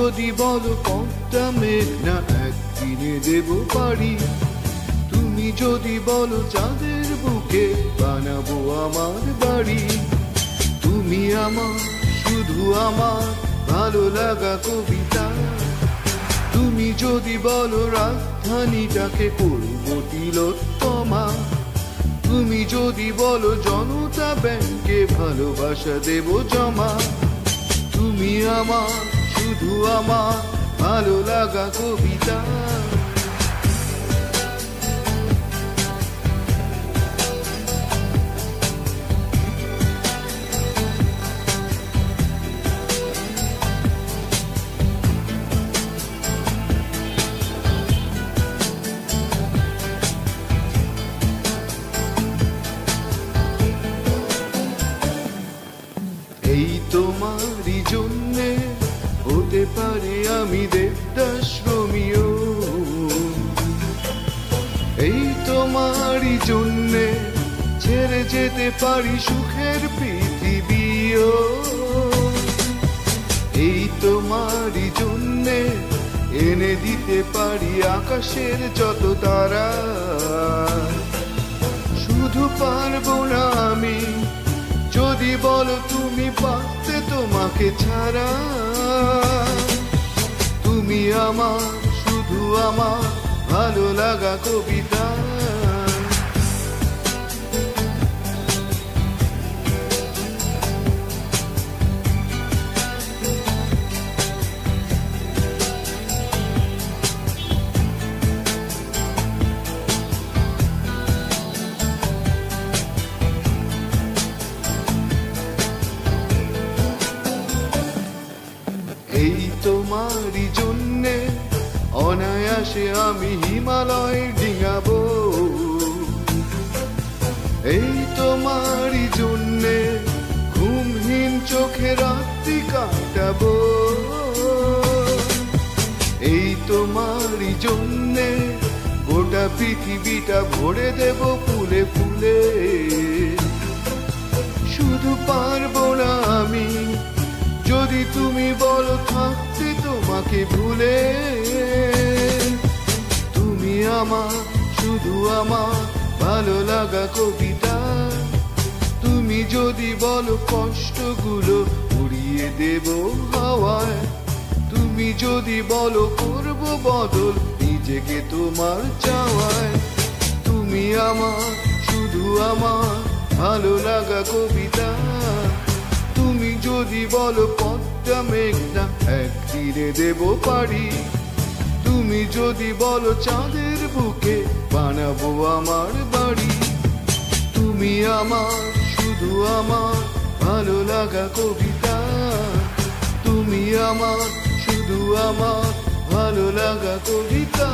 যদি বলো পথটা মেঘনা একদিনে দেব পারি, তুমি যদি বলো চাঁদের বুকে বানাবো আমার বাড়ি, তুমি আমার শুধু আমার ভালো লাগা কবিতা, তুমি যদি বলো রাজধানীটাকে করবো তিলোত্তমা, তুমি যদি বলো জনতা ব্যাংকে ভালোবাসা দেব জমা, তুমি আমার শুধু আমার ভালো লাগা কবিতা। এই তোমারই জন্যে হতে পারে আমি দেবদাস রোমিও, এই তোমারই জন্যে ছেড়ে যেতে পারি সুখের পৃথিবীও, এই তোমারই জন্যে এনে দিতে পারি আকাশের যত তারা, শুধু পারবো না আমি যদি বলো তুমি পারতে তোমাকে ছাড়া, তুমি আমার শুধু আমার ভালো লাগা কবিতা। এই তোমারই জন্যে অনায়াসে আমি হিমালয় ডিঙাবো, এই তোমারই জন্যে ঘুমহীন চোখে রাত্রি কাটাবো, এই তোমারই জন্যে গোটা পৃথিবীটা ভরে দেব ফুলে ফুলে, শুধু পারবো না আমি যদি তুমি বলো থাকতে তোমাকে ভুলে, তুমি আমার শুধু আমার ভালো লাগা কবিতা, তুমি যদি বলো কষ্টগুলো উড়িয়ে দেব হাওয়ায়, তুমি যদি বলো করব বদল নিজেকে তোমার চাওয়ায়, তুমি আমার শুধু আমার ভালো লাগা কবিতা, তুমি যদি বলো পথটা মেঘনা একদিনে দেব পারি, তুমি যদি বলো চাঁদের বুকে বানাবো আমার বাড়ি, তুমি আমার শুধু আমার ভালো লাগা কবিতা, তুমি আমার শুধু আমার ভালো লাগা কবিতা।